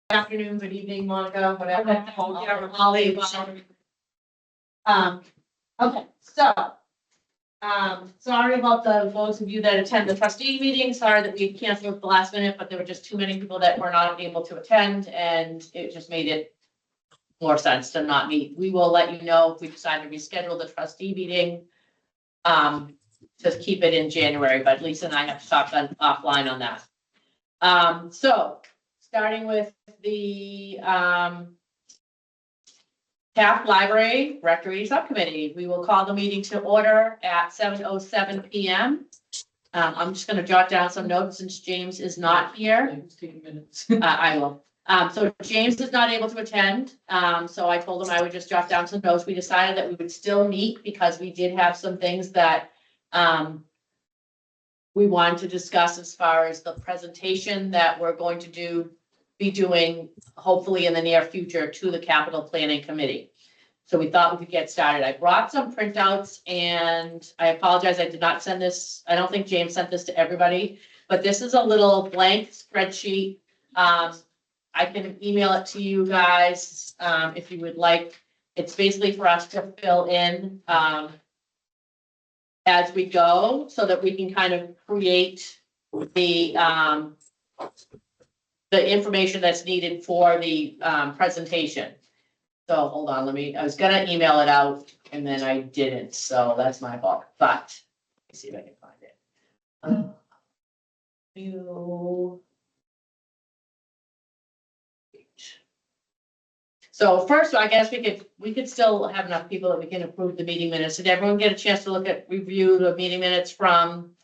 afternoon, good evening, Monica, whatever. Yeah, Holly. Okay, so. Sorry about those of you that attend the trustee meeting. Sorry that we canceled at the last minute, but there were just too many people that were not able to attend, and it just made it more sense to not meet. We will let you know if we decide to reschedule the trustee meeting. To keep it in January, but Lisa and I have talked offline on that. So starting with the Taft Library Rectory Subcommittee, we will call the meeting to order at 7:07 p.m. I'm just going to jot down some notes since James is not here. Taking minutes. I will. So James is not able to attend. So I told him I would just jot down some notes. We decided that we would still meet because we did have some things that we wanted to discuss as far as the presentation that we're going to be doing hopefully in the near future to the Capital Planning Committee. So we thought we could get started. I brought some printouts and I apologize, I did not send this. I don't think James sent this to everybody, but this is a little blank spreadsheet. I can email it to you guys if you would like. It's basically for us to fill in as we go so that we can kind of create the information that's needed for the presentation. So hold on, I was gonna email it out and then I didn't, so that's my fault, but let me see if I can find it. So first, I guess we could still have enough people that we can approve the meeting minutes. Did everyone get a chance to review the meeting minutes from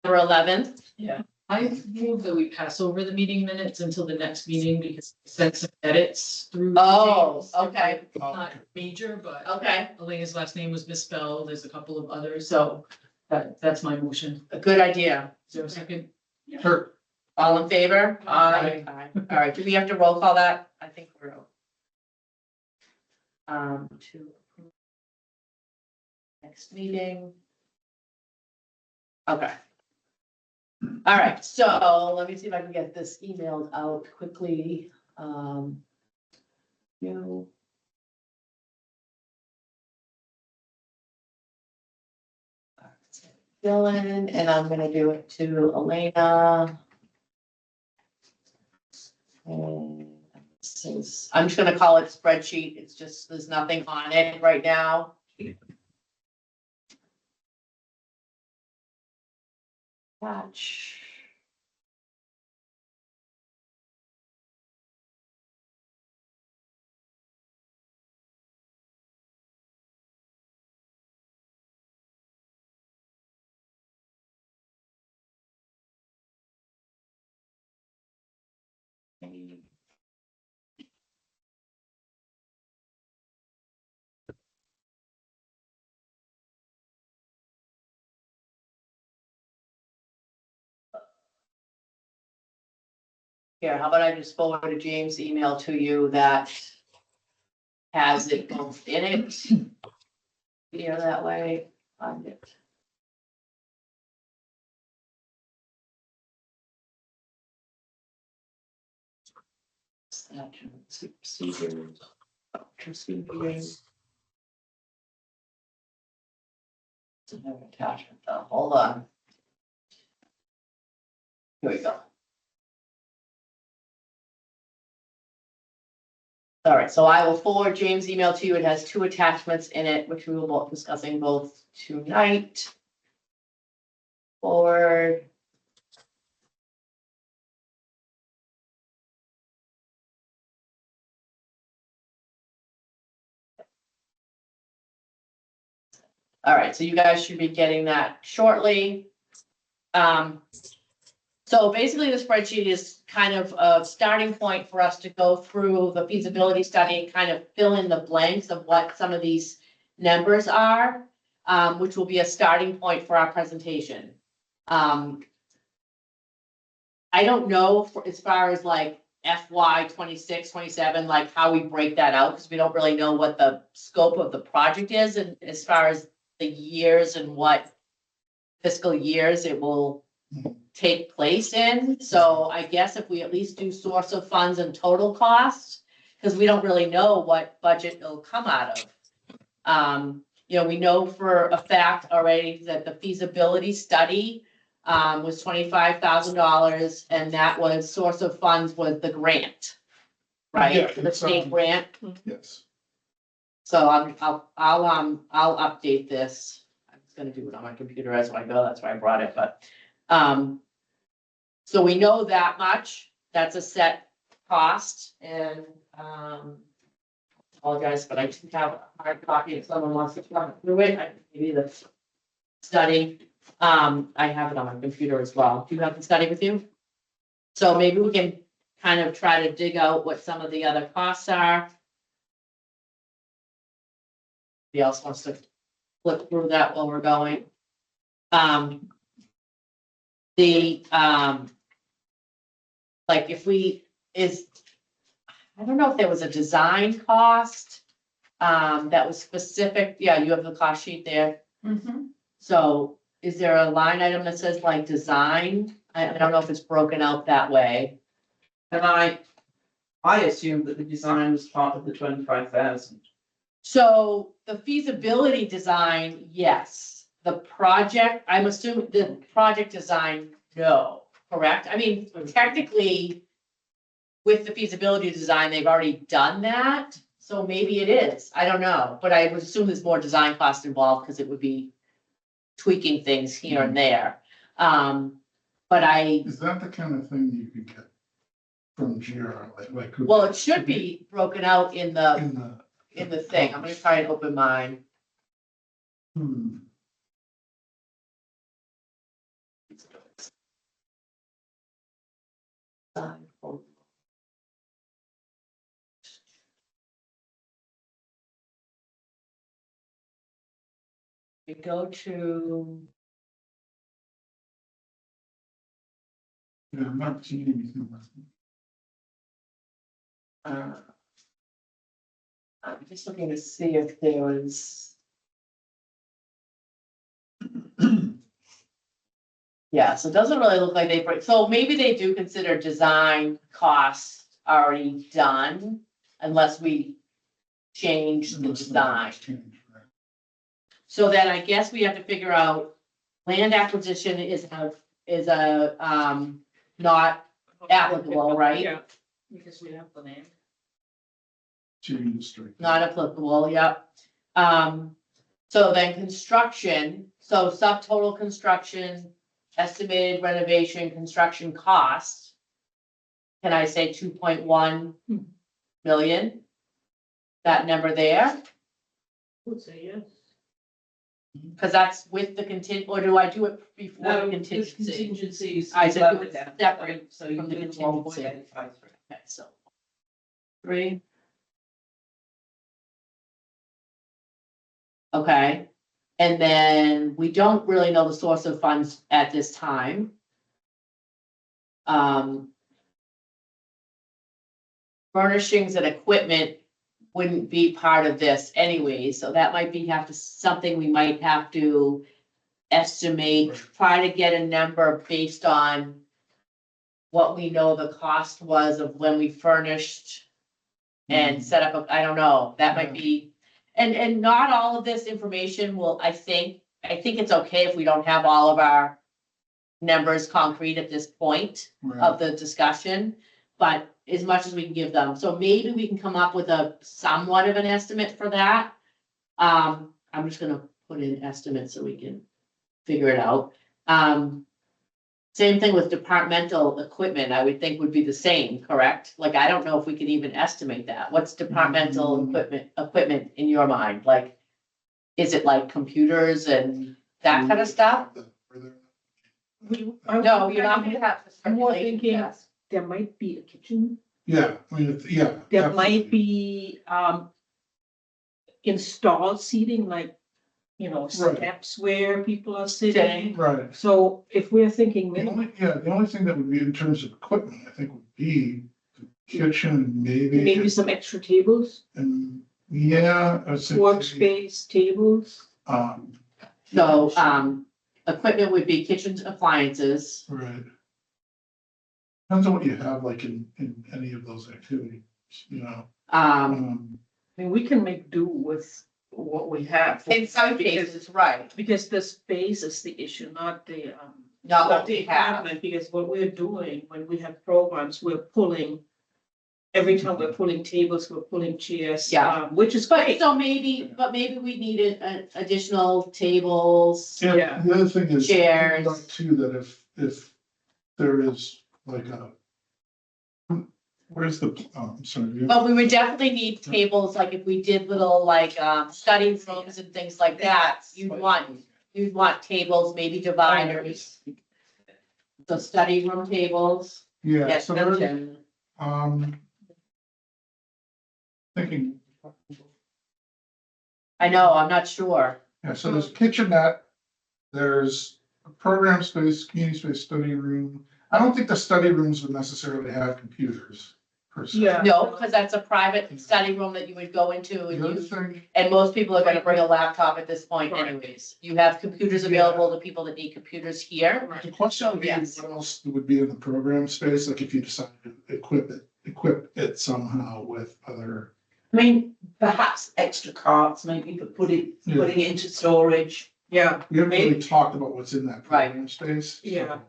November 11th? Yeah, I move that we pass over the meeting minutes until the next meeting because I sent some edits through. Oh, okay. Not major, but Okay, Elena's last name was misspelled. There's a couple of others, so that's my motion. a good idea. Is there a second? Her. All in favor? Aye. Aye. All right, do we have to roll call that? I think we're. To approve next meeting. Okay. All right, so let me see if I can get this emailed out quickly. New. Dylan, and I'm gonna do it to Elena. And I'm just gonna call it spreadsheet. It's just, there's nothing on it right now. Watch. Here, how about I just forward a James email to you that has it both in it. Here that way, find it. Procedures. Attachment though, hold on. Here we go. All right, so I will forward James' email to you. It has 2 attachments in it, which we will be discussing both tonight. Forward. All right, so you guys should be getting that shortly. So basically the spreadsheet is kind of a starting point for us to go through the feasibility study and kind of fill in the blanks of what some of these numbers are, which will be a starting point for our presentation. I don't know as far as like FY 26, 27, like how we break that out, because we don't really know what the scope of the project is, and as far as the years and what fiscal years it will take place in. So I guess if we at least do source of funds and total costs, because we don't really know what budget it'll come out of. You know, we know for a fact already that the feasibility study was $25,000, and that was source of funds was the grant, right? Yeah, The it's, state grant. Yes. So I'll update this. I'm just gonna do it on my computer as I go. That's why I brought it, but, so we know that much. That's a set cost, and, apologize, but I do have a hard copy if someone wants to come through it. I can give you the study. I have it on my computer as well. Do you have the study with you? So maybe we can kind of try to dig out what some of the other costs are. Who else wants to flip through that while we're going? Like if we I don't know if there was a design cost, that was specific. Yeah, you have the cost sheet there. So is there a line item that says like design? I don't know if it's broken out that way. And I assumed that the design was part of the 25,000. So the feasibility design, yes. The project, I'm assuming the project design, no, correct? I mean, technically, with the feasibility design, they've already done that. So maybe it is, I don't know, but I would assume there's more design cost involved because it would be tweaking things here and there. But Is that the kind of thing you could get from GR, like? well, it should be broken out in the In the. thing. I'm gonna try and open mine. We go to, Yeah, I'm not seeing anything. I'm just looking to see if there was. Yeah, so it doesn't really look like they break, so maybe they do consider design costs already done, unless we change the design. So then I guess we have to figure out, land acquisition is a not applicable, right? Yeah, because we have the name. Not applicable, yep. So then construction, so subtotal construction, estimated renovation, construction costs. Can I say 2.1 million? That number there, Would say yes. because that's with the contingent, or do I do it before the No, contingency? contingencies. I said lower do it down, separate so you from the do contingency. 1.853. Okay, so 3. Okay, and then we don't really know the source of funds at this time. Furnishings and equipment wouldn't be part of this anyway, so that might be something we might have to estimate, Right. try to get a number based on what we know the cost was of when we furnished and set up, I don't know, that might be, and not all of this information will, I think it's okay if we don't have all of our numbers concrete at this point of the discussion, but as much as we can give them, so maybe we can come up with a somewhat of an estimate for that. I'm just gonna put in estimate so we can figure it out. Same thing with departmental equipment, I would think would be the same, correct? Like, I don't know if we could even estimate that. What's departmental equipment in your mind? Like, is it like computers and that kind of stuff? No, you're not gonna have. I'm more circulation thinking- tests. There might be a kitchen, Yeah, I mean, yeah. there absolutely. might be, installed seating, like, steps where people are sitting. Right. So if we're thinking, The only thing that would be in terms of equipment, I think would be the kitchen, maybe some extra tables, and yeah, I would say. workspace tables. So, Equipment would be kitchen appliances. Right. Depends on what you have, like in any of those activities, you know. Um, I mean, we can make do with what we have. in some cases, right, Because the space is the issue, not the, not not what the we have. equipment, because what we're doing when we have programs, we're pulling. Every time we're pulling tables, we're pulling chairs. Yeah. Which is But great. so maybe we needed additional tables. Yeah, Yeah. the other thing is. Chairs. Too, that if there is like where's the, I'm sorry. But we would definitely need tables, like if we did little like study rooms and things like that, you'd want tables, maybe dividers. So study room tables. Yeah, Yes, so there's, mentioned. thinking, I know, I'm not sure. yeah, so there's a kitchenette, there's a program space, community space, study room. I don't think the study rooms would necessarily have computers per se. Yeah. No, because that's a private study room that you would go into The and other use. thing, And most people are gonna bring a laptop at this point Right. anyways. You have computers available to people that need computers here. the question would be, Yes. what else would be in the program space, like if you decide to equip it somehow with other. I mean, perhaps extra carts, maybe for putting it into storage. Yeah. We haven't really talked about what's in that program space. so, Yeah.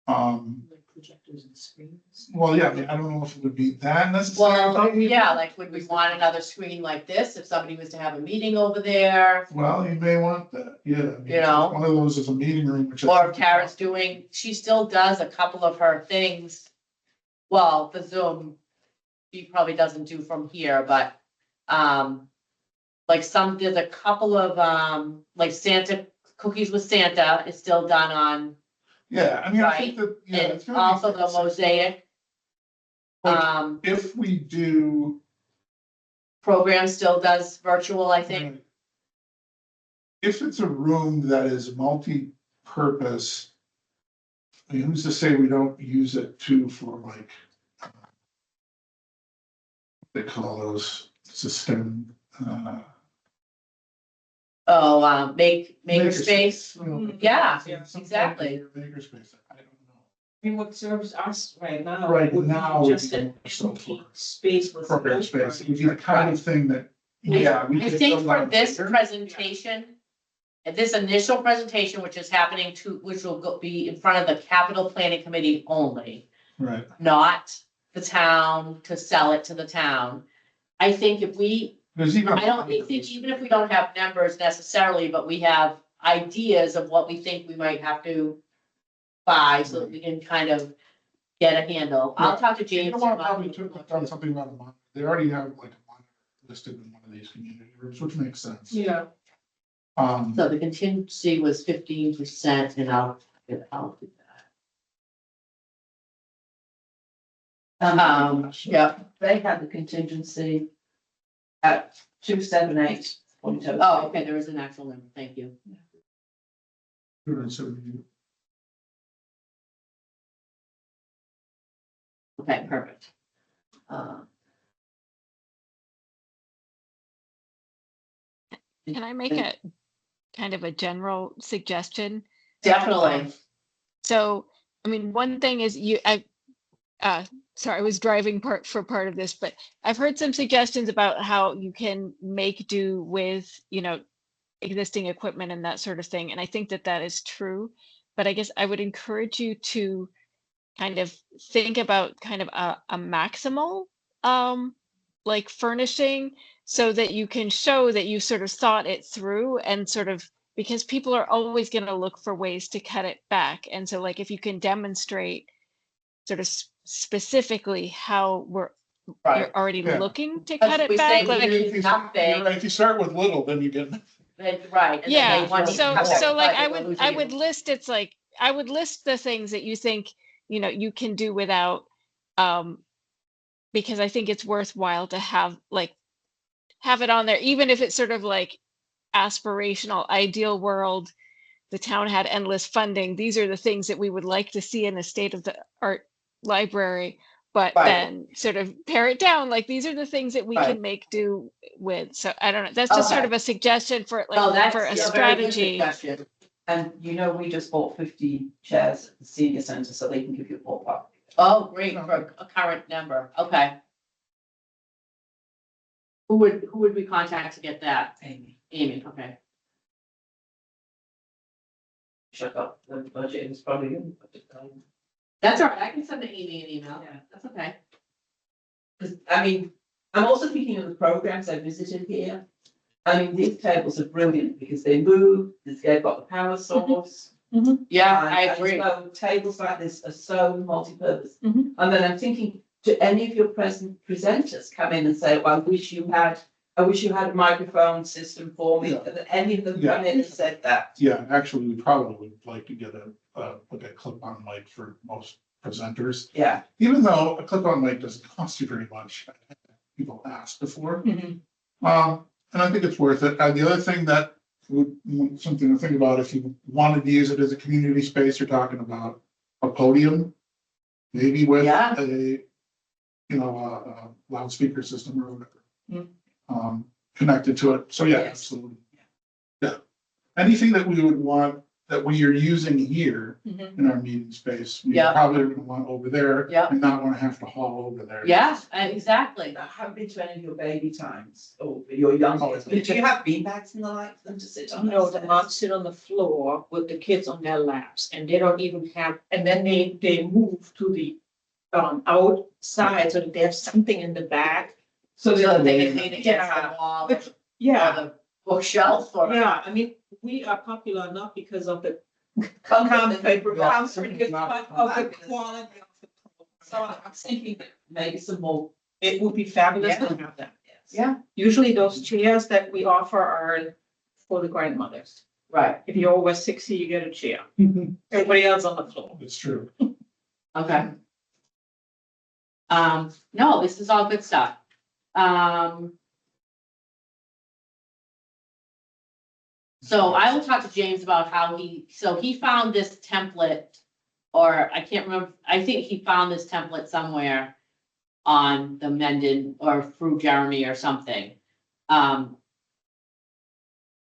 Like projectors and screens. Well, yeah, I mean, I don't know if it would be that necessary. Well, yeah, like would we want another screen like this if somebody was to have a meeting over there? Well, you may want that, yeah. I mean, You know? One of those is a meeting room, which. I Or think- if Kara's doing, she still does a couple of her things. Well, the Zoom, she probably doesn't do from here, but, like there's a couple of, like Santa, cookies with Santa is still done on, Yeah, I mean, I think that, yeah. and it's gonna be also the fixed. mosaic. Like, If we do. Program still does virtual, I think. Right. If it's a room that is multi-purpose. I mean, who's to say we don't use it too for like. They call those system, Oh, makerspace. you know, Yeah, some exactly. Makerspace, I don't know. I mean, what serves us right now. Right would be now would Just be an more so empty for space with. Program space, it would be the kind of thing that, yeah. we I could think build for out this later. presentation, this initial presentation, which is happening which will be in front of the capital planning committee only, Right, not the town to sell it to the town. I think if we, there's even. I don't think even if we don't have numbers necessarily, but we have ideas of what we think we might have to buy so that we can kind of get a handle. I'll talk to You James. don't want to about- probably done something about a monitor, they already have like a monitor listed in one of these community rooms, which makes sense. Yeah. So the contingency was 15% and I'll do that. Yeah, They had the contingency at 278.02. oh, okay, there is an actual number, thank you. 270. Okay, perfect. Can I make a kind of a general suggestion? Definitely. So, I mean, one thing is sorry, I was driving for part of this, but I've heard some suggestions about how you can make do with, existing equipment and that sort of thing. And I think that that is true, but I guess I would encourage you to kind of think about kind of a maximal, like furnishing, so that you can show that you sort of thought it through and sort of, because people are always going to look for ways to cut it back. And so like if you can demonstrate sort of specifically how you're already Yeah. looking to Because cut we it say back. we Like, need nothing. You're right, if you start with little, then you get. Right. and then yeah, they want to so cut back so like budget, I would list, it's like I would list the things that you think you can do without, because I think it's worthwhile to have it on there, even if it's sort of like aspirational, ideal world, the town had endless funding, these are the things that we would like to see in a state of the art library, but Right. then sort of pare it down, like these are the things that we Right. can make do with. So I don't know, that's just sort Okay. of a suggestion for No, that's for a a very good strategy. suggestion. And you know, we just bought 50 chairs at the senior centre, so they can give you a ballpark. Oh, great, for a current member, okay. Who would we contact to get that? Amy, Amy, okay. shut up, the budget is probably in the budget time. That's all right, I can send Amy an email, Yeah. that's okay. Because, I mean, I'm also thinking of the programs I visited here. I mean, these tables are brilliant because they move, they've got the power source. Yeah, and- I and agree. so tables like this are so multi-purpose. Mhm. And then I'm thinking, do any of your presenters come in and say, well, I wish you had a microphone system for me? Yeah. Have any of them Yeah. come in and said that? Yeah, actually, we probably would like to get like a clip-on mic for most presenters, Yeah, even though a clip-on mic doesn't cost you very much. People asked before. Mhm. And I think it's worth it. And the other thing that something to think about, if you wanted to use it as a community space, you're talking about a podium, maybe with Yeah. a, a loudspeaker system or whatever. Mm. Connected to it. So yeah, Yes. absolutely. Yeah. Anything that we would want, that we are using here Mhm. in our meeting space, we Yeah. probably are gonna want over there. Yeah. And not wanna have to haul over there. Yeah, exactly. I haven't been to any of your baby times or your young Oh, kids, but do you have beanbags and the like for them to sit on? No, the downstairs? moms sit on the floor with the kids on their laps and they don't even have, and then they move to the outside so that they have something in the back. So the that other they way- can lean against the Yeah. wall or Which, yeah, the bookshelf or. yeah, I mean, we are popular not because of the Comfort paper, and- comfort, but of the quality of the. So I'm thinking that maybe some more. It would be fabulous to have that. Yes. Yeah. Usually those chairs that we offer are for the grandmothers. Right, If you're over 60, you get a chair. Everybody else on the floor. It's true. okay. No, this is all good stuff. So I will talk to James about how he found this template, or I can't remember, I think he found this template somewhere on the Mendon or through Jeremy or something.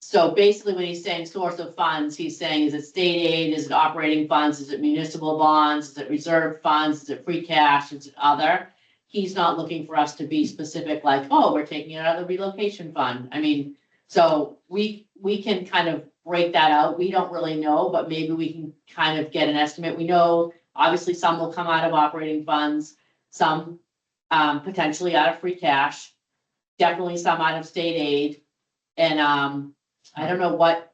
So basically when he's saying source of funds, he's saying, is it state aid, is it operating funds, is it municipal bonds, is it reserve funds, is it free cash, is it other? He's not looking for us to be specific, like, oh, we're taking it out of the relocation fund. I mean, so we can kind of break that out. We don't really know, but maybe we can kind of get an estimate. We know, obviously, some will come out of operating funds, some potentially out of free cash, definitely some out of state aid. And I don't know what,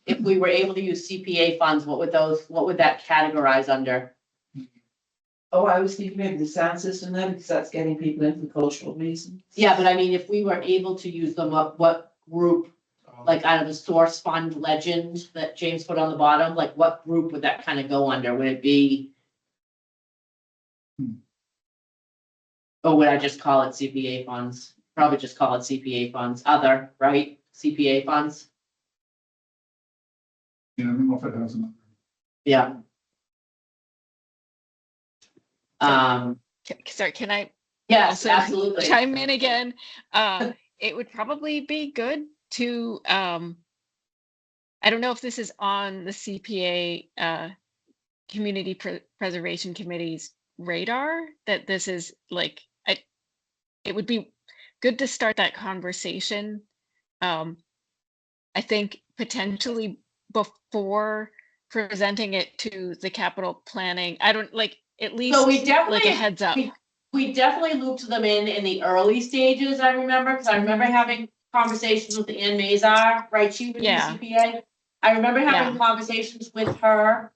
if we were able to use CPA funds, what would that categorize under? Oh, I was thinking maybe the sound system there, because that's getting people in for cultural reasons. Yeah, but I mean, if we were able to use them, what group, like out of the source fund legend that James put on the bottom, like what group would that kind of go under? Would it be? Or would I just call it CPA funds? Probably just call it CPA funds, other, right? CPA funds, I don't know if it has enough. yeah. Sorry, can I Yes, also absolutely. chime in again? It would probably be good to, I don't know if this is on the CPA Community Preservation Committee's radar, that this is like, it would be good to start that conversation. I think potentially before presenting it to the capital planning, I don't like, at least So we like definitely, a heads up. we definitely looped them in the early stages, I remember, because I remember having conversations with Ann Mazar, right? She was the Yeah. CPA. I remember having conversations with her.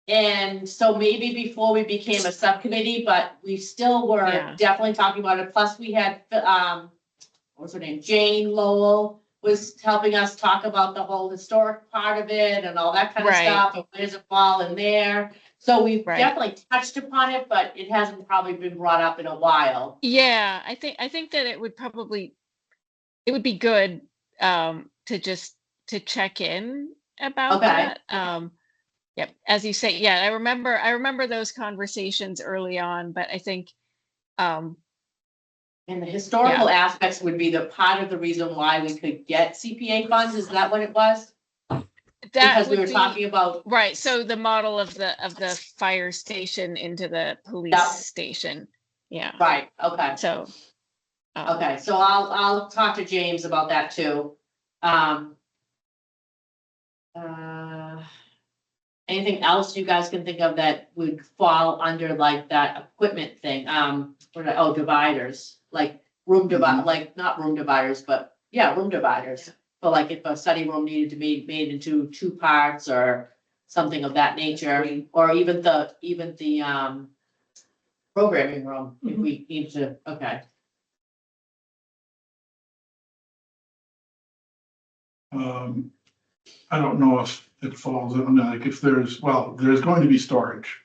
And so maybe before we became a subcommittee, but we still were Yeah. definitely talking about it. Plus we had, what's her name? Jane Lowell was helping us talk about the whole historic part of it and all that kind of Right. stuff. And where's it fall in there? So we've Right. definitely touched upon it, but it hasn't probably been brought up in a while. Yeah, I think that it would be good to just to check in about Okay. that. Yep, as you say, yeah, I remember those conversations early on, but I think And the historical aspects would be the part of the reason why we could get CPA funds. Is that what it was? that Because we would were be, talking about, right, so the model of the fire station into the police Yeah. station. Yeah, right, okay. so. Okay, so I'll talk to James about that too. Anything else you guys can think of that would fall under like that equipment thing? Dividers, like room divide, like not room dividers, but yeah, room dividers. But like if a study room needed to be made into 2 parts or something of that nature, or even the programming room, if we need to, okay. I don't know if it falls, I mean, like if there's going to be storage.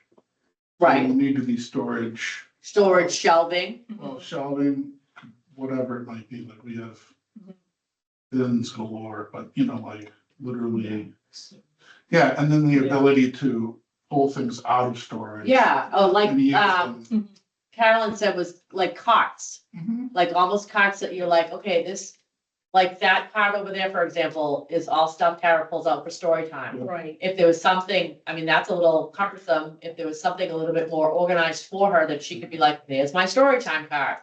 There will Right, need to be storage, storage shelving, well, shelving, whatever it might be, like we have bins galore, but you know, like literally. Yeah, and then the ability to pull things out of storage. yeah, like, and use them. Carolyn said was like carts. Mhm. Like almost carts that you're like, okay, this, like that cart over there, for example, is all stuff Tara pulls out for story time. Right. If there was something, I mean, that's a little cumbersome, if there was something a little bit more organized for her, that she could be like, there's my story time cart.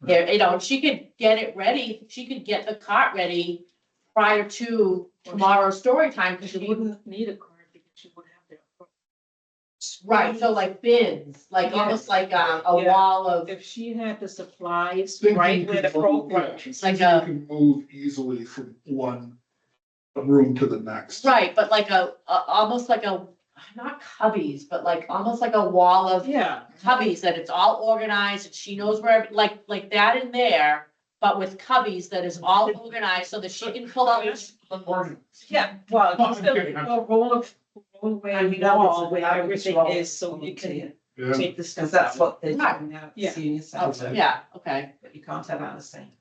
Here, you know, she could get it ready, she could get the cart ready prior to tomorrow's story time, because She wouldn't need a card because she would have their. right, so like bins, like almost like a Yeah. wall of, If she had the supplies Think right you where the could move- program yeah, is. like think you a- can move easily from one room to the next. right, but like almost like a, not cubbies, but like almost like a wall of Yeah, cubbies that it's all organized and she knows where, like that in there, but with cubbies that is all organized so that she can pull out. yeah, well, No, you I'm still kidding. roll away And you know, wall where it's everything wrong. is, so you can Yeah, take the Because stuff that's out. what they do Right. now, Yeah. senior Oh, center, yeah, okay, but you can't have Alice saying.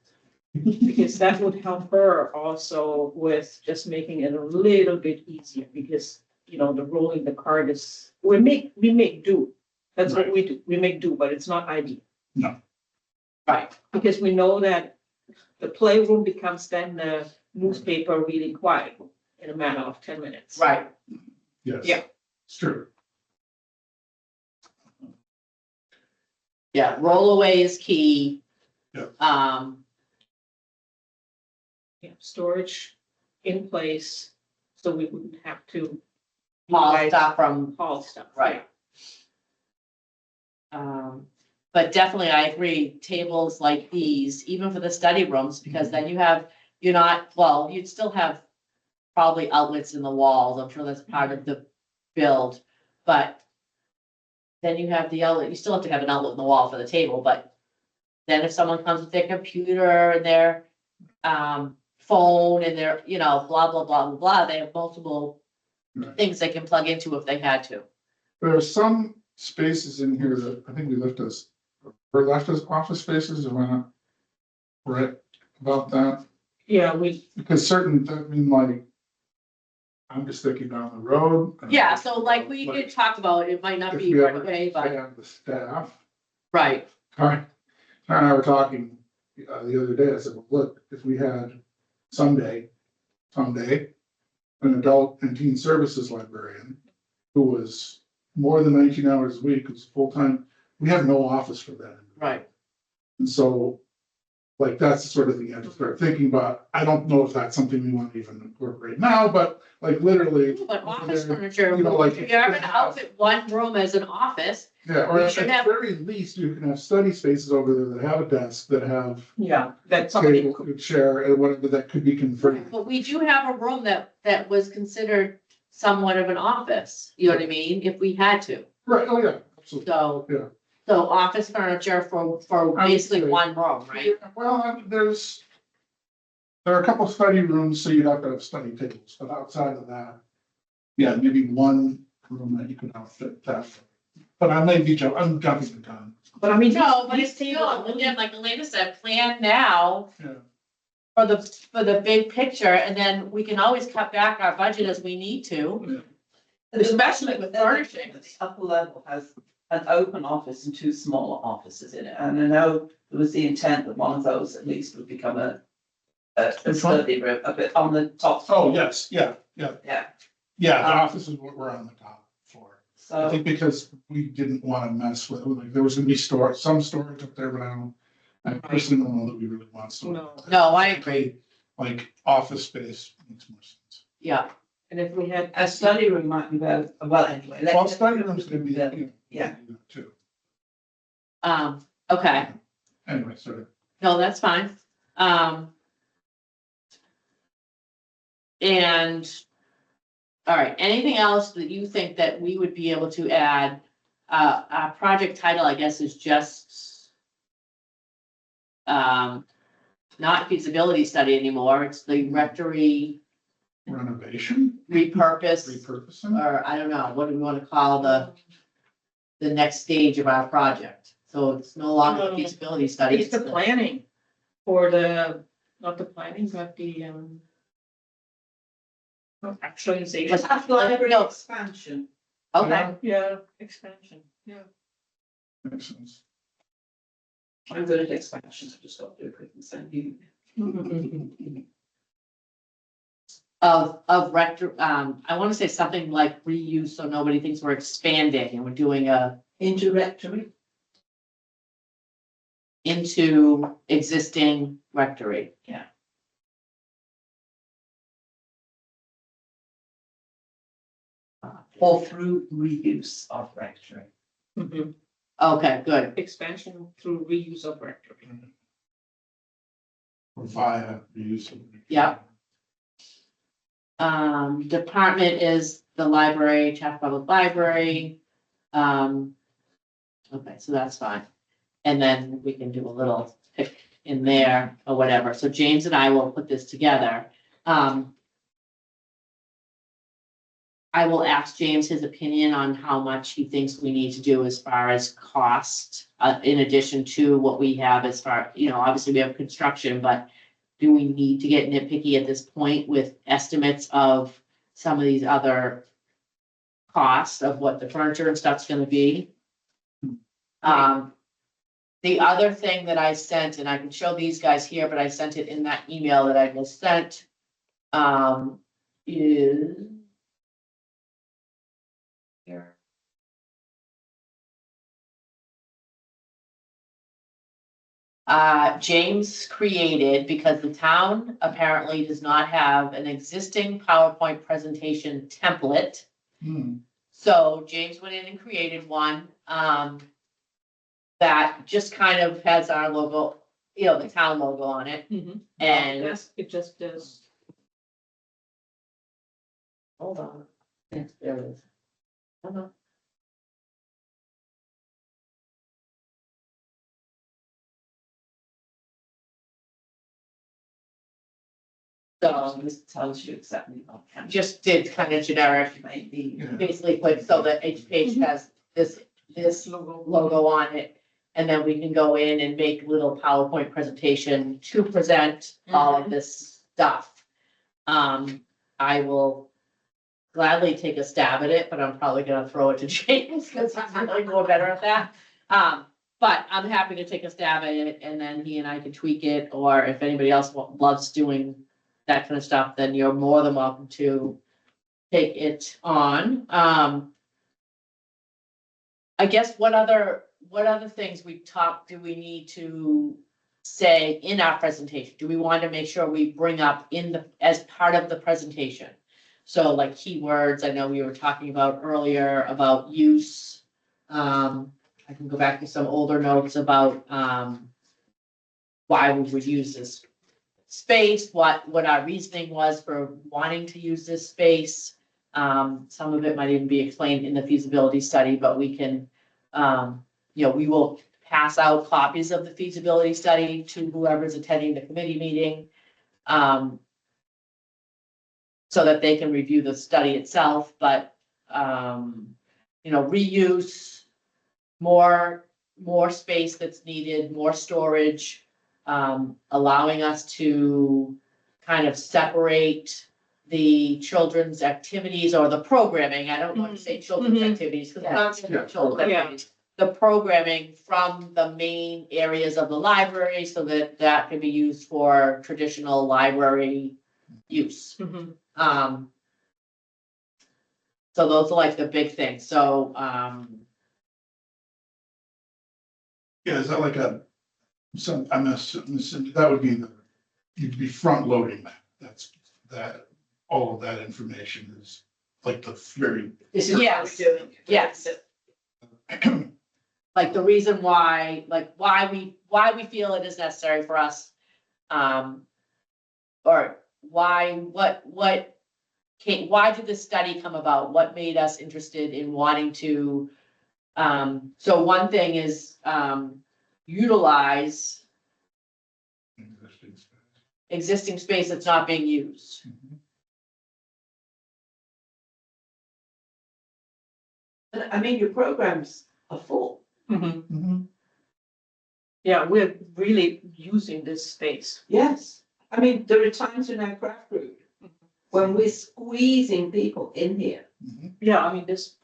Because that would help her also with just making it a little bit easier, because, you know, the rolling the card is, we make do. That's what we do, we make do, but it's not ideal. right, Because we know that the playroom becomes then the newspaper reading quiet in a matter of 10 minutes. right. yes. Yeah. It's true. Yeah, roll away is key. Yeah. Yeah, storage in place, so we wouldn't have to Haul utilize stuff from, haul stuff. right. But definitely I agree, tables like these, even for the study rooms, because then you're not, well, you'd still have probably outlets in the walls, I'm sure that's part of the build, but then you have the outlet, you still have to have an outlet in the wall for the table, but then if someone comes with their computer and their phone and their, you know, blah, blah, blah, blah, blah, they have multiple Right. things they can plug into if they had to. There are some spaces in here that I think we left as office spaces, am I not right about that? Yeah, Because certain, I mean, like, I'm just thinking down the road. Yeah, so like we did talk about, it might not If be we right ever away, but, have the staff. right, Karen and I were talking the other day, I said, well, look, if we had someday, an adult and teen services librarian who was more than 19 hours a week, who's full-time, we have no office for that. right. And so, like, that's the sort of thing you have to start thinking about. I don't know if that's something we want to even incorporate now, but like literally. But office furniture, You know, like, if you're gonna outfit one room as an office, Yeah, or We at should the have- very least, you can have study spaces over there that have a desk, that have yeah, that somebody table, could, chair, and whatever that could be converted. but we do have a room that was considered somewhat of an office, you know what I mean, if we had to. Right, oh yeah, absolutely. So. Yeah. So office furniture for I would basically say- one room, right? Well, there are a couple study rooms, so you'd have to have study tables, but outside of that, yeah, maybe one room that you could outfit that. But I may be, I'm jumping the gun. but I mean. No, but these it's still, again, like Elena said, plan now Yeah. for the big picture, and then we can always cut back our budget as we need to. Especially with furnishing. The upper level has an open office and 2 smaller offices in it, and I know there was the intent that one of those at least would become a Which one? study room, a bit on the top. Oh, yes, yeah, Yeah, Yeah, the office is what we're on the top floor. I So, think because we didn't wanna mess with, like, there was gonna be some storage up there, but I personally don't know that we really want storage. No. No, I agree. Like, office space makes more sense. Yeah, And if we had. a study room might be better, well, anyway. let's- Well, study rooms could be, Yeah. Too. okay, Anyway, sorry. no, that's fine. And, all right, anything else that you think that we would be able to add? Our project title, I guess, is just not feasibility study anymore, it's the rectory Renovation, repurpose, or I don't know, what do we want to call the next stage of our project? So it's no longer a feasibility study. It's the planning for the, not the planning, but the, actualization. Taft library No. expansion. Okay, Yeah, expansion, yeah. makes sense. I'm good at expansions, I just got to do a quick and send you. of rector, I want to say something like reuse, so nobody thinks we're expanding and we're doing Into rectory. into existing rectory. Or through reuse of rectory. Mhm. Okay, good. Expansion through reuse of rectory. Or via reuse. Yeah. Department is the library, Taft Public Library. Okay, so that's fine. And then we can do a little pick in there or whatever. So James and I will put this together. I will ask James his opinion on how much he thinks we need to do as far as cost, in addition to what we have as far, obviously we have construction, but do we need to get nitpicky at this point with estimates of some of these other costs of what the furniture and stuff's gonna be? The other thing that I sent, and I can show these guys here, but I sent it in that email that I just sent, is here. James created, because the town apparently does not have an existing PowerPoint presentation template. So James went in and created one, that just kind of has our logo, the town logo on it. And Yes, it just does. hold on, yes, there it is. Hold on. So This tells you exactly what can. just did kind of generic, Maybe. basically put so that each page has this logo on it. And then we can go in and make little PowerPoint presentation to present all of this stuff. I will gladly take a stab at it, but I'm probably gonna throw it to James because he's really more better at that. But I'm happy to take a stab at it and then he and I can tweak it, or if anybody else loves doing that kind of stuff, then you're more than welcome to take it on. I guess what other things do we need to say in our presentation? Do we want to make sure we bring up as part of the presentation? So like keywords, I know we were talking about earlier about use. I can go back to some older notes about, why we would use this space, what our reasoning was for wanting to use this space. Some of it might even be explained in the feasibility study, but we can, we will pass out copies of the feasibility study to whoever's attending the committee meeting. So that they can review the study itself, but, reuse, more space that's needed, more storage, allowing us to kind of separate the children's activities or the programming. I don't want to say children's activities because it's not children's Yeah. activities. The programming from the main areas of the library so that can be used for traditional library use. So those are like the big things. So, Yeah, is that like I'm assuming that would be you'd be front loading that. That's that, all of that information is like the very. This is what Yes. we're doing. yes. Like the reason why, like why we feel it is necessary for us. Or why did this study come about? What made us interested in wanting to, so one thing is, utilize existing space that's not being used. I mean, your programs are full. Mm-hmm. Yeah, we're really using this space. Yes. I mean, there are times in our craft group when we're squeezing people in here. Yeah, I mean, this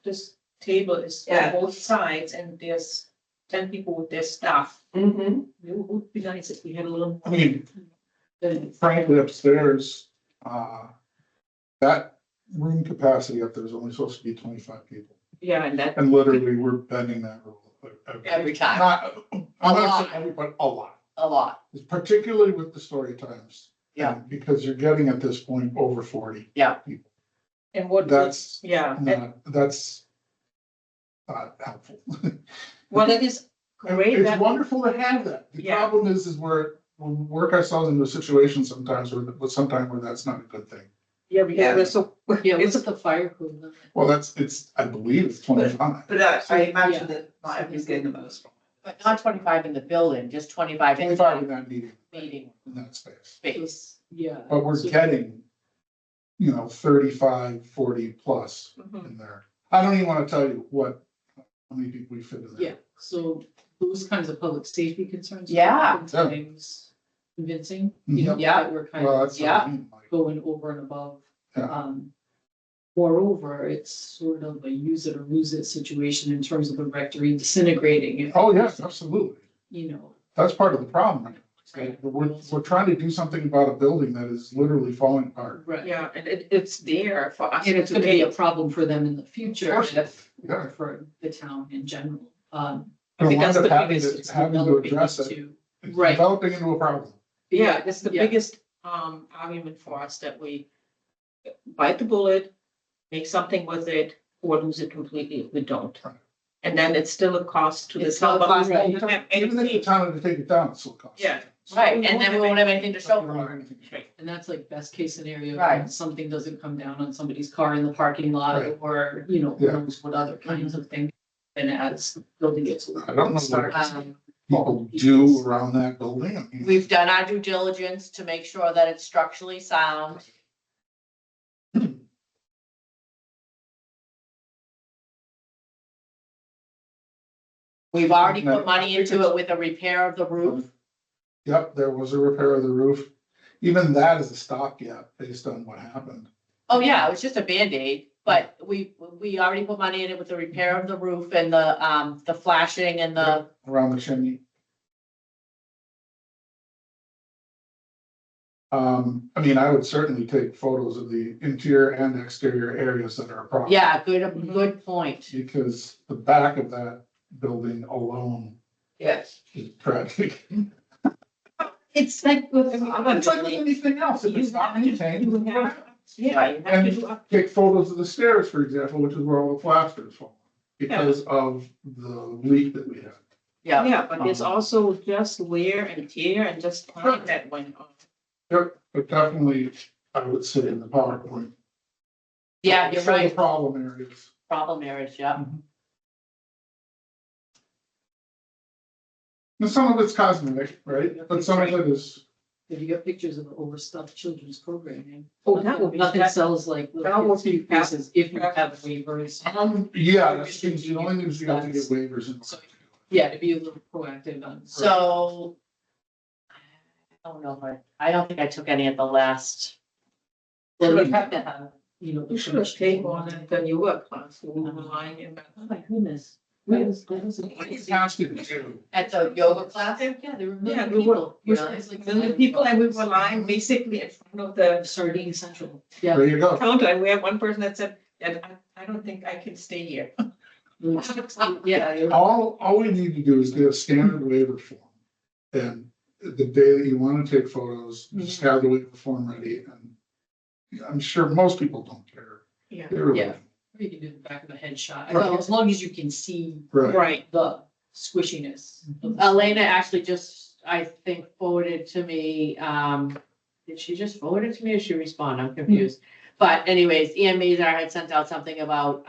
table is Yeah. on both sides and there's 10 people with their stuff. Mm-hmm. It would be nice if we had a little. I mean, frankly, upstairs, that room capacity up there is only supposed to be 25 people. Yeah, and that, And literally, we're bending that rule. Every time. Not, I'm not saying every, but a lot. A lot. Particularly with the story times. Yeah. And because you're getting at this point over 40. Yeah. People. and what, That's yeah, that's not helpful. well, it is great It's that, wonderful to have that. The Yeah. problem is we work ourselves into a situation sometimes where that's not a good thing. yeah, because we're so. Yeah, it's what's the fire code limit? Well, I believe it's 25. But I imagine Yeah. that not everybody's getting the most. But not 25 in the building, just 25 in 25 in the that meeting, meeting in that space. space. Yeah. But we're So- getting, 35, 40 plus Mhm. in there. I don't even want to tell you how many people we fit in there. Yeah, so those kinds of public safety concerns. are Yeah. oftentimes convincing, you Mhm. know, Yeah. that we're kind Well, of that's what I mean, like, going over and above. Yeah. Moreover, it's sort of a use it or lose it situation in terms of the rectory disintegrating. and, oh, yes, absolutely. You know, That's part of the problem. Right? We're trying to do something about a building that is literally falling apart. right. Yeah, and it's there for us. And it's to gonna be a take. problem for them in the future, Of course. if, Yeah. for the town in general. Gonna I think wind that's up the having biggest, to- it's having to developing address it. into. It's Right. developing into a problem. Yeah, it's the Yeah. biggest argument for us that we bite the bullet, make something with it, or lose it completely if we don't. Right. And then it's still a cost to the It's still town. a cost, but we right. don't have Even if the anything. town had to take it down, it still costs. Yeah. Right, and then we won't have anything to show We don't have for it. anything to show. And that's like best case scenario. Right. when Something doesn't come down on somebody's car in the parking lot Right. or, who Yeah. knows what other kinds of things. And as the building gets. I don't know what starts. people do around that building. I mean, We've done our due diligence to make sure that it's structurally sound. We've already put money into it with a repair of the roof. Yep, there was a repair of the roof. Even that is a stopgap based on what happened. Oh, yeah, it was just a Band-Aid, but we already put money in it with the repair of the roof and the flashing and the, Around the chimney. I mean, I would certainly take photos of the interior and exterior areas that are a problem. yeah, good point. Because the back of that building alone Yes. is tragic. It's like with. It's like with anything else, if it's not maintained. You have- Yeah, you have to And do up- take photos of the stairs, for example, which is where all the plaster is falling. Because of the leak that we had. Yeah, Yeah, but it's also just wear and tear and just time that went on. Yep, but definitely, I would say in the PowerPoint. yeah, you're show the right. problem areas. Problem areas, yeah. And some of it's cosmetic, right? But some of it is, If you get pictures of the overstuffed children's programming. Oh, that would be- Nothing that- sells like that little would kids' be faces if you have waivers. yeah, that's the only thing is you have to get waivers in. So, yeah, to be a little proactive on. So. I don't know, I don't think I took any at the last. Well, you have to have, you know. You should have taken on it, then you were class, you were lying in that. Oh, my goodness. That was It's fascinating too. At the yoga class? Yeah, there were Yeah, million we were, people. You know, it's like. million people and we were lying basically in front of the Sardine Central. There you go. counter and we had one person that said, And I don't think I can stay here. Yeah. All we need to do is get a standard waiver form. And the day that you want to take photos, just have the waiver form ready, and I'm sure most people don't care. Yeah. They really Yeah. don't. You can do the back of a headshot, Right. as long as you can see Right. Right. the squishiness. of the- Elena actually just, I think, forwarded to me, did she just forward it to me or she respond? I'm confused. But anyways, Ian Mazar had sent out something about,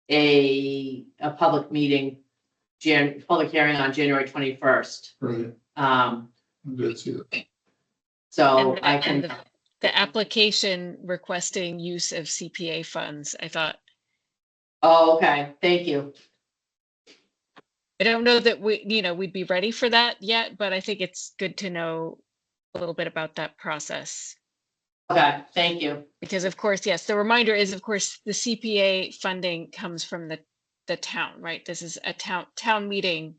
a public meeting, public hearing on January 21st. Right. Um, I did see that. so And I the, can. and the application requesting use of CPA funds, I thought, Oh, okay, thank you. I don't know that we'd be ready for that yet, but I think it's good to know a little bit about that process. Okay, thank you. Because of course, yes, the reminder is, of course, the CPA funding comes from the town, right? This is a town meeting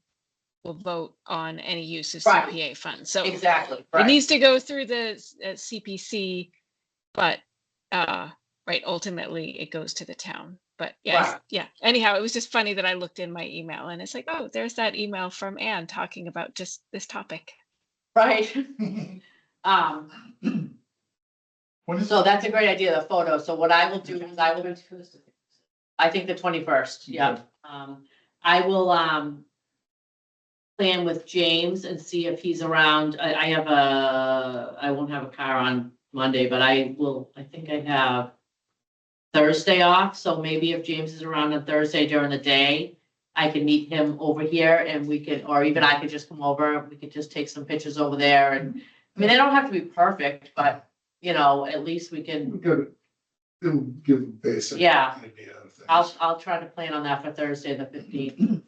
will vote on any use of Right. CPA funds. So Exactly, it right. needs to go through the CPC, but right, ultimately it goes to the town. But yes, Right. yeah. Anyhow, it was just funny that I looked in my email and it's like, oh, there's that email from Anne talking about just this topic. Right. When is, So that's a great idea, the photo. So what I will do is I think the 21st, yeah. I will, plan with James and see if he's around. I won't have a car on Monday, but I think I have Thursday off. So maybe if James is around on Thursday during the day, I can meet him over here and we could, or even I could just come over. We could just take some pictures over there. And I mean, they don't have to be perfect, but at least we can, it'll give a basic Yeah. idea of things. I'll try to plan on that for Thursday, the 15th.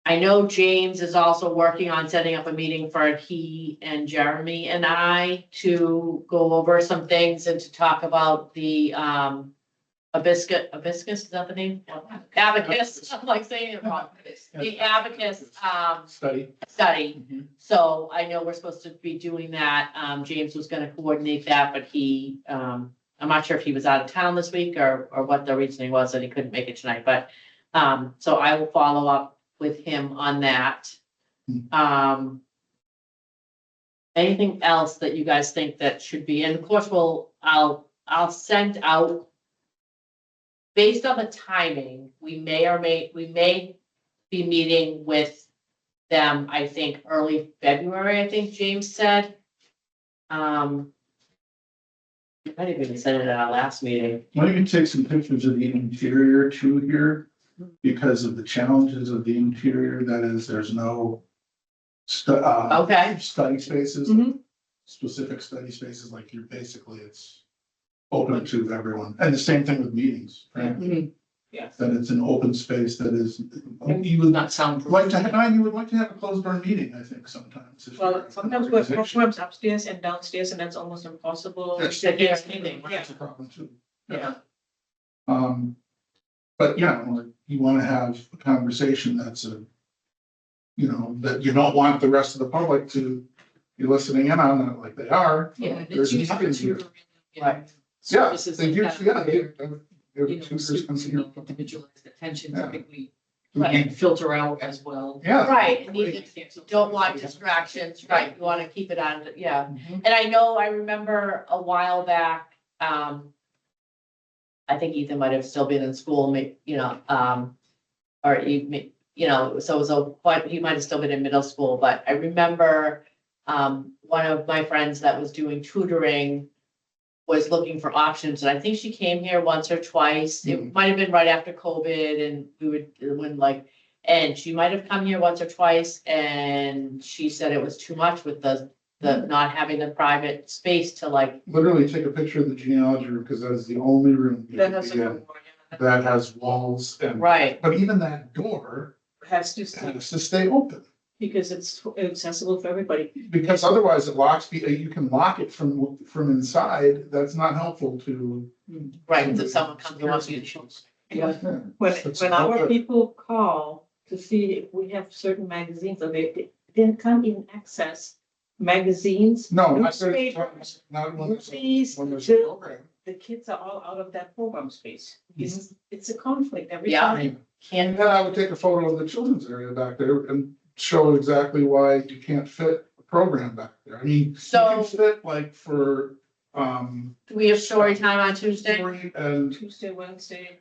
I know James is also working on setting up a meeting for he and Jeremy and I to go over some things and to talk about the abacus, is that the name? Abacus, I'm like saying it wrong. The abacus Study. study. Mhm. So I know we're supposed to be doing that. James was gonna coordinate that, but he, I'm not sure if he was out of town this week or what the reasoning was that he couldn't make it tonight, but, so I will follow up with him on that. Anything else that you guys think that should be, and of course, I'll send out. Based on the timing, we may be meeting with them, I think, early February, I think James said. I might have even said it at our last meeting. Why don't you take some pictures of the interior too here? Because of the challenges of the interior, that is, there's no Okay. study spaces, Mhm. specific study spaces, like it's open to everyone. And the same thing with meetings, right? Yes. That it's an open space that is, And you would not soundproof. like to have, you would like to have a closed door meeting, I think, sometimes. if Well, you're- sometimes we have programs upstairs and downstairs, and that's almost impossible. Yes. To hear anything. That's a problem too. Yeah. But yeah, like, you wanna have a conversation that's that you don't want the rest of the public to be listening in on it like they are. Yeah, and it's There's used for nothing here. tutoring. Right. Yeah, Services they like use, that, yeah, where, tutors come students to your. need individualized attention, Yeah. typically, Right. and filter out as well. Yeah. Right, and you don't want distractions, right, you wanna keep it on, yeah. Mhm. And I remember a while back, I think Ethan might have still been in school, or he, so it was he might have still been in middle school, but I remember, one of my friends that was doing tutoring was looking for options, and I think she came here once or twice. It might have been right after COVID, and and she might have come here once or twice, and she said it was too much with the not having the private space to Literally take a picture of the genealogy room, because that is the only room you That can has be a in that has walls and. right, But even that door has to stay, has to stay open, because it's accessible for everybody. because otherwise it locks, you can lock it from inside, that's not helpful to. right, if someone comes and wants you to. Yeah. When, It's when about our it. people call to see if we have certain magazines, or they can't even access magazines. No, newspapers, not when there's, movies, when there's a program. the kids are all out of that program space. It's a conflict every Yeah. time. Can't, And then I would take a photo of the children's area back there and show exactly why you can't fit a program back there. I mean, you So- can fit like for, do we have story time on Tuesday? story and, Tuesday, Wednesday.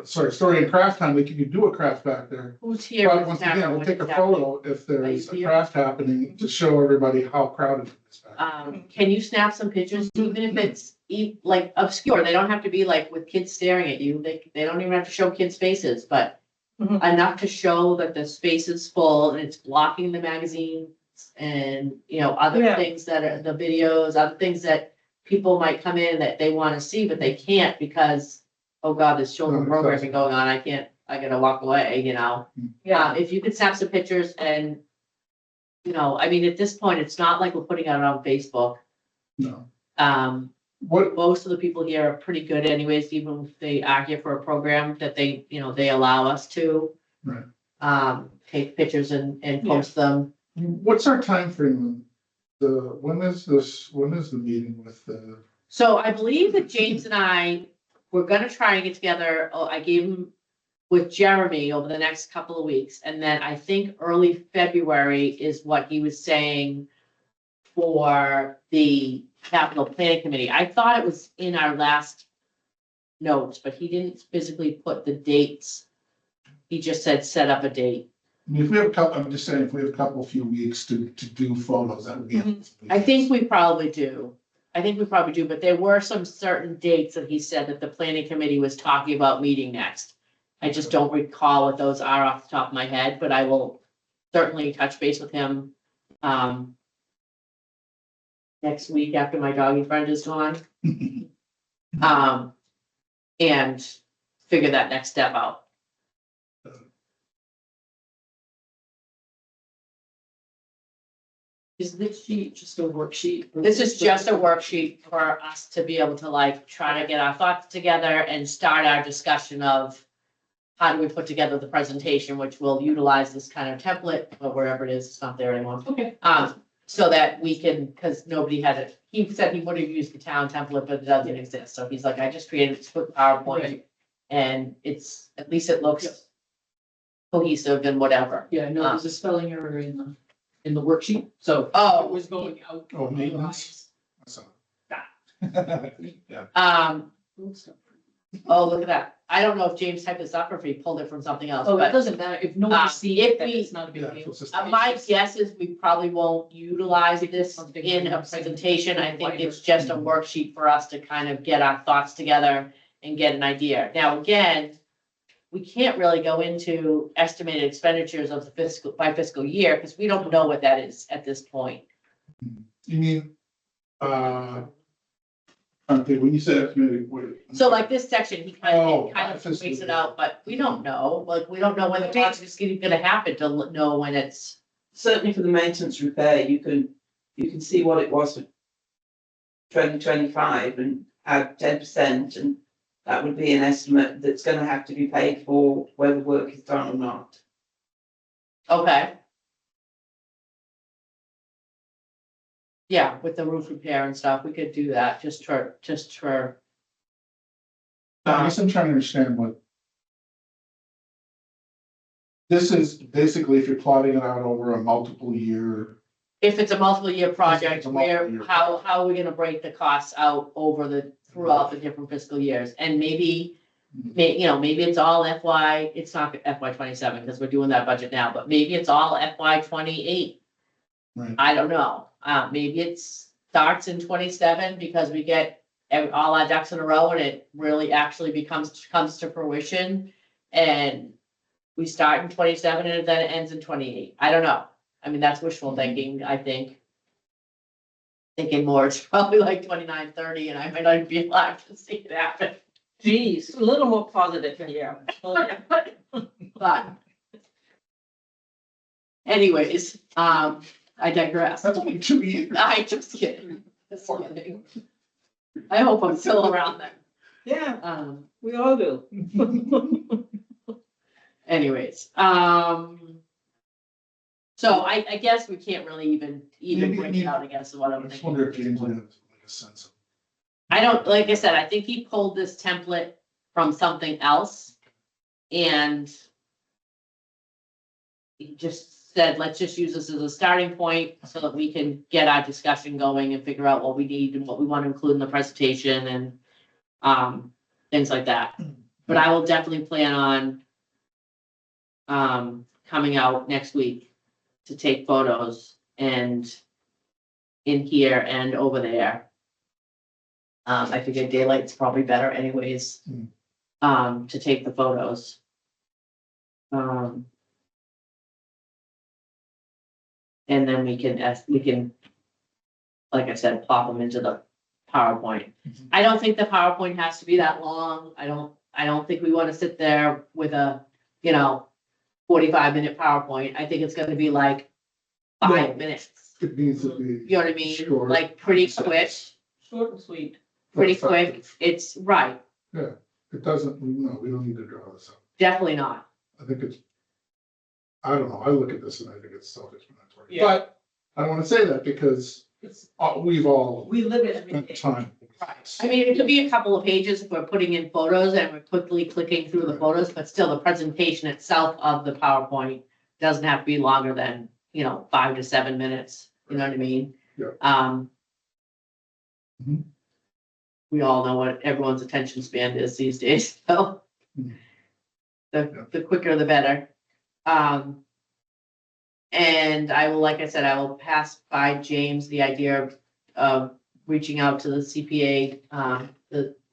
story and craft time, like you could do a craft back there. Who's here? But with once Sarah? again, we'll What's take a happening? photo if there's Are a you craft happening to show everybody how crowded it is back there. Can you snap some pictures, even if it's like obscure? They don't have to be like with kids staring at you. They don't even have to show kids' faces, but Mhm. enough to show that the space is full and it's blocking the magazine and, you know, other Yeah. things that are the videos, other things that people might come in that they want to see, but they can't because, oh God, there's children No, programming going on. I gotta walk away, you know? Yeah, If you could snap some pictures and, you know, I mean, at this point, it's not like we're putting it on Facebook. No. What, most of the people here are pretty good anyways, even if they are here for a program that they, you know, they allow us to. Right. Take pictures and post them. What's our timeframe? When is the meeting with the? So I believe that James and I, we're gonna try and get together, I gave him with Jeremy over the next couple of weeks, and then I think early February is what he was saying for the capital planning committee. I thought it was in our last notes, but he didn't physically put the dates. He just said, set up a date. I mean, if we have a couple, I'm just saying, if we have a couple, few weeks to do photos, that would be. I think we probably do. But there were some certain dates that he said that the planning committee was talking about meeting next. I just don't recall what those are off the top of my head, but I will certainly touch base with him. Next week after my doggy friend is gone. And figure that next step out. Is this sheet just a worksheet? This is just a worksheet for us to be able to like try to get our thoughts together and start our discussion of how do we put together the presentation, which will utilize this kind of template, but wherever it is, it's not there anymore. Okay. So that we can, because nobody had it, he said he would have used the town template, but it doesn't exist. So he's like, I just created this with PowerPoint. Right. And it's, at least it looks cohesive and whatever. Yeah, no, there's a spelling error in the worksheet, so. Oh. It was going out. Oh, maintenance. So- Yeah. Oh, look at that. I don't know if James typed this up or if he pulled it from something else, Oh, it but doesn't matter, if no one sees if it, then we- it's not a big Yeah, deal. it's just- my guess is we probably won't utilize this in a presentation. I think it's just a worksheet for us to kind of get our thoughts together and get an idea. Now, again, we can't really go into estimated expenditures of the fiscal year, because we don't know what that is at this point. You mean, okay, when you said estimated, wait. So like this section, he Oh, kind of fiscal breaks it year. out, but we don't know, like, we don't know when the project is gonna happen to know when it's. Certainly for the maintenance repair, you can see what it was for 2025 and add 10%, and that would be an estimate that's gonna have to be paid for whether work is done or not. Okay. Yeah, with the roof repair and stuff, we could do that, just for, I guess I'm trying to understand what. This is basically if you're plotting it out over a multiple year. if it's a multiple year project, It's a multiple year how are we gonna break the costs out over throughout the different fiscal years? And maybe, maybe it's all FY, it's not FY 27, because we're doing that budget now, but maybe it's all FY 28. Right. I don't know, maybe it starts in 27 because we get all our ducks in a row and it really actually comes to fruition. And we start in 27 and then it ends in 28. I don't know. I mean, that's wishful thinking, I think. Thinking more, it's probably like 29, 30, and I might not even be alive to see it happen. Geez, a little more positive here. But anyways, I digress. That's only 2 years. I just kidding. Just kidding. I hope I'm still around then. Yeah, We all do. Anyways, so I guess we can't really even Maybe- break it out, I guess is what I I'm just thinking. wonder if James would have like a sense of. I don't, like I said, I think he pulled this template from something else. And he just said, let's just use this as a starting point so that we can get our discussion going and figure out what we need and what we want to include in the presentation and things like that. But I will definitely plan on coming out next week to take photos and in here and over there. I figured daylight's probably better anyways, to take the photos. And then we can, like I said, plop them into the PowerPoint. Mhm. I don't think the PowerPoint has to be that long. I don't think we want to sit there with a, 45-minute PowerPoint. I think it's gonna be like 5 minutes. It needs to be. You know what I mean? Sure. Like pretty quick, Short and sweet. pretty quick. It's right, It doesn't, no, we don't need to draw this up. definitely not. I think it's. I don't know, I look at this and I think it's self-explanatory, Yeah. but I don't wanna say that because It's, we've all we live it every spent day. time. I mean, it could be a couple of pages if we're putting in photos and we're quickly clicking through the photos, but still the presentation itself of the PowerPoint doesn't have to be longer than, 5 to 7 minutes, you know what I mean? Yeah. Mhm. We all know what everyone's attention span is these days, so Mhm. the quicker the better. And I will, like I said, I will pass by James the idea of reaching out to the CPA,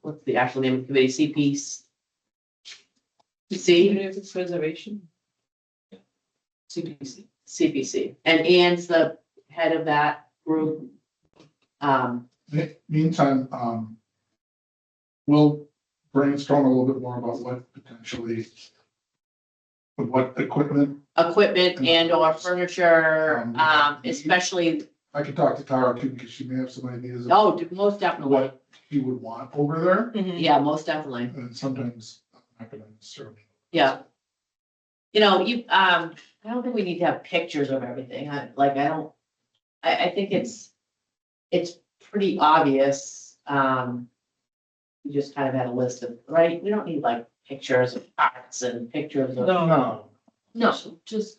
what's the actual name of the committee, CPC? Community preservation. CPC. CPC, and Ann's the head of that group. Meantime, we'll brainstorm a little bit more about what potentially. What equipment, Equipment and or furniture, especially, I could talk to Tara too, because she may have some ideas of most definitely, what he would want over there, yeah, most definitely. and sometimes I'm not gonna necessarily. Yeah. I don't think we need to have pictures of everything. I think it's pretty obvious. We just kind of had a list of, right? We don't need like pictures of parts and pictures of, No, no, Just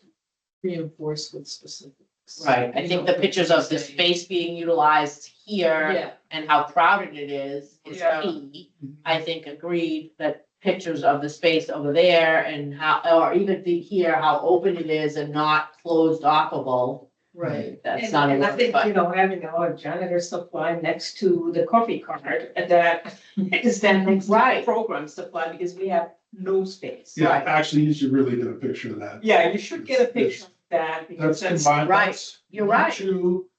reinforce with specifics. right. I think the pictures of the space being utilized here Yeah, and how crowded it is Yeah. key. I think agreed that pictures of the space over there and how, or even here, how open it is and not closed offable. right. That's not a And I word, think, but having our janitor supply next to the coffee cart, and that is then next to the Right. program supply, because we have no space. yeah, Right. actually, you should really get a picture of that. Yeah, you should get a picture of that, because That's that's, combined. Right. That's You're 1, right. 2,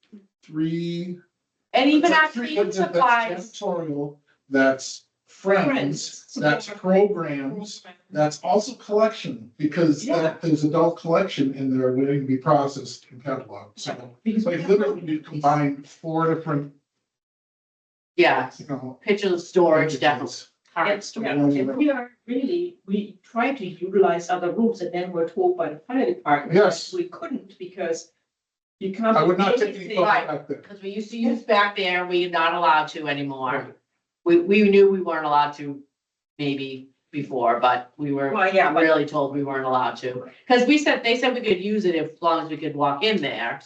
3. and even that's our three, cleaning that's supplies, janitorial, that's friends, that's programs. That's also collection, because Yeah. there's adult collection in there waiting to be processed and cataloged, so. because we Like have literally, no you combine 4 different, yeah, you pictures of storage, definitely, entities. current Yeah, storage. and we are really, we try to utilize other rooms, and then we're told by the fire department. Yes. that we couldn't, because you can't. I would not do take any anything. photos back there. Because we used to use back there, we're not allowed to anymore. We knew we weren't allowed to maybe before, but we were Well, yeah, but really told we weren't allowed to. Because they said we could use it as long as we could walk in there.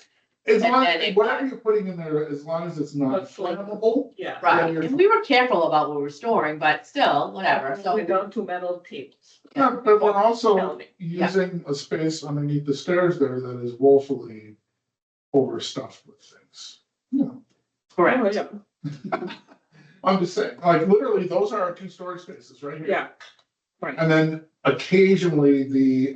As long and it- as, whatever you're putting in there, as long as it's not Not flammable. yeah. Right, you're and we were careful about what we were storing, but still, whatever, We're so, down to metal tables. Yeah, but we're also Shelving. Yeah. using a space underneath the stairs there that is woefully overstuffed with things. Yeah. correct. Oh, yeah. I'm just saying, like, literally, those are our 2 storage spaces right here. Yeah, right. And then occasionally the,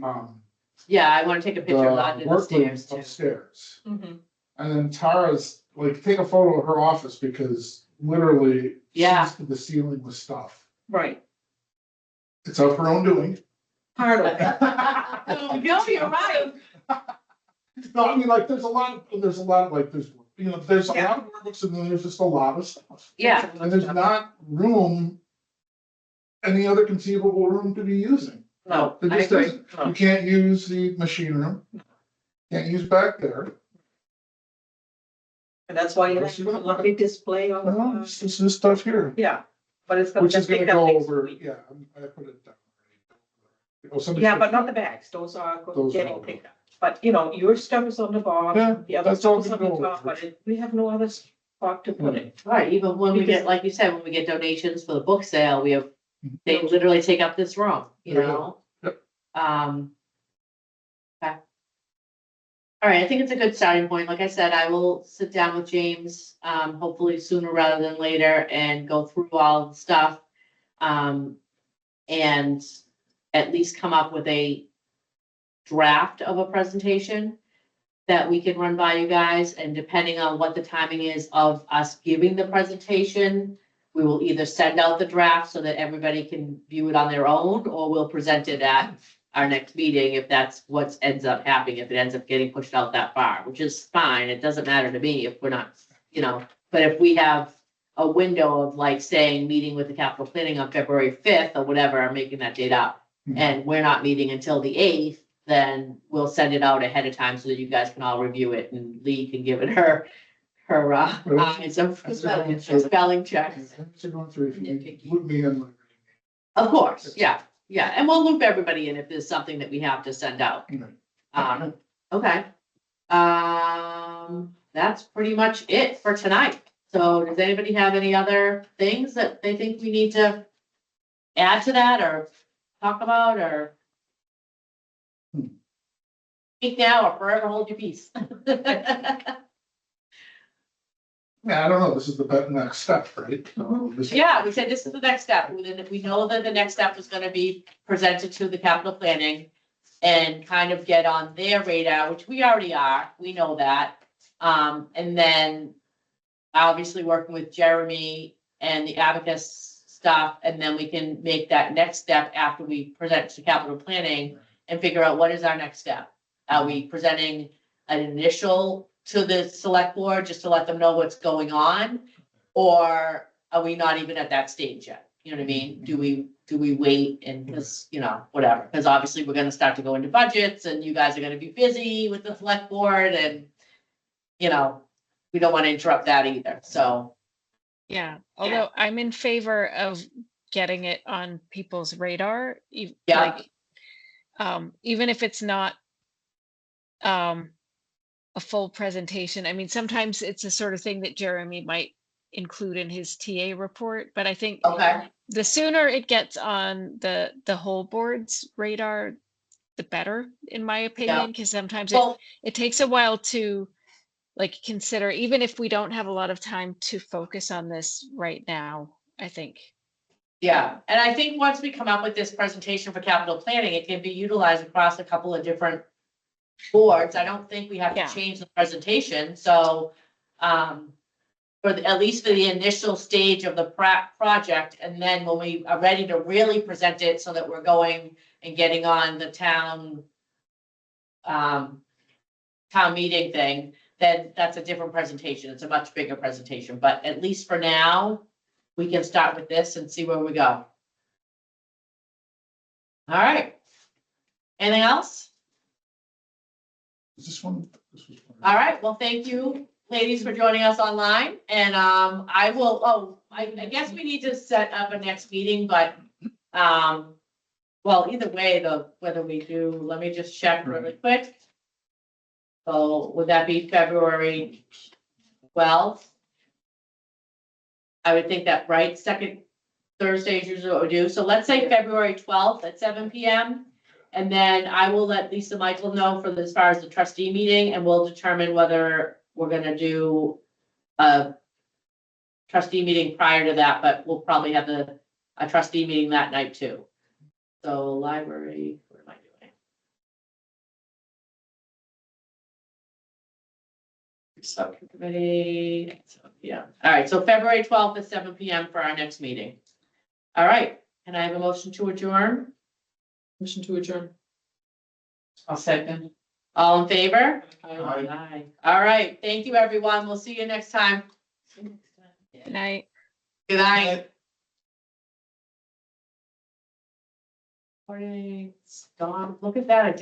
Yeah, I want to take a picture of that the in the stairs workrooms too. upstairs. Mhm. And then Tara's, like, take a photo of her office because literally Yeah. she's to the ceiling with stuff. Right. It's of her own doing. Part of it. No, you're right. No, I mean, like, there's a lot of, like, there's a lot of workbooks and then there's just a lot of stuff. Yeah, And there's not room any other conceivable room to be using. No, It I just agree. doesn't. No. You can't use the machine room. Can't use back there. And that's why you have a lovely display of, No, it's just this stuff here, yeah, but it's gonna which is just gonna pick up go next over, week. yeah, I put it down. Oh, somebody Yeah, put- but not the bags, those are Those getting are- picked up. But, you know, your stuff is on the bottom, Yeah, the other that's all stuff is on gonna the go top, over. but we have no other spot to put it. Right, even when we Because- get, like you said, when we get donations for the book sale, we have, Mhm. they literally take up this room, you Yeah. know? Yep. Okay. All right, I think it's a good starting point. Like I said, I will sit down with James, hopefully sooner rather than later and go through all the stuff. And at least come up with a draft of a presentation that we can run by you guys, and depending on what the timing is of us giving the presentation, we will either send out the draft so that everybody can view it on their own, or we'll present it at our next meeting if that's what ends up happening, if it ends up getting pushed out that far, which is fine. It doesn't matter to me if we're not, you know, but if we have a window of like saying, meeting with the capital planning on February 5th or whatever, I'm making that date up, and we're not meeting until the 8th, then we'll send it out ahead of time so that you guys can all review it, and Lee can give it her eyes of spelling checks. So going through, if you loop me in. Of course, yeah, and we'll loop everybody in if there's something that we have to send out. Okay. That's pretty much it for tonight. So does anybody have any other things that they think we need to add to that or talk about or? Speak now or forever hold your peace. Yeah, I don't know, this is the next step, right? This- Yeah, we said this is the next step. We know that the next step is gonna be presented to the capital planning and kind of get on their radar, which we already are, we know that. And then obviously working with Jeremy and the abacus stuff, and then we can make that next step after we present to capital planning and figure out what is our next step. Are we presenting an initial to the select board just to let them know what's going on? Or are we not even at that stage yet? You know what I mean? Do we wait and just, you know, whatever, because obviously we're gonna start to go into budgets and you guys are gonna be busy with the select board and, you know, we don't want to interrupt that either, so. Yeah, although I'm in favor of getting it on people's radar, Yeah. like, even if it's not a full presentation. I mean, sometimes it's a sort of thing that Jeremy might include in his TA report, but I think Okay, the sooner it gets on the whole board's radar, the better, in my opinion, because sometimes well, it takes a while to like consider, even if we don't have a lot of time to focus on this right now, I think. yeah, and I think once we come up with this presentation for capital planning, it can be utilized across a couple of different boards. I don't think we have Yeah. to change the presentation, so, at least for the initial stage of the project, and then when we are ready to really present it so that we're going and getting on the town meeting thing, then that's a different presentation. It's a much bigger presentation, but at least for now, we can start with this and see where we go. All right. Anything else? Is this one? This was one. All right, well, thank you, ladies, for joining us online, and I guess we need to set up a next meeting, but well, either way, whether we do, let me just check really quick. So would that be February 12th? I would think that, right, second Thursday is usually what we do, so let's say February 12th at 7 PM. And then I will let Lisa Michael know for as far as the trustee meeting, and we'll determine whether we're gonna do a trustee meeting prior to that, but we'll probably have a trustee meeting that night too. So library, what am I doing? Subcommittee, yeah, all right, so February 12th at 7 PM for our next meeting. All right, can I have a motion to adjourn? Motion to adjourn. I'll second. All in favor? Aye. Aye. All right, thank you, everyone. We'll see you next time. Good night. Good night. Morning, Dawn, look at that, I did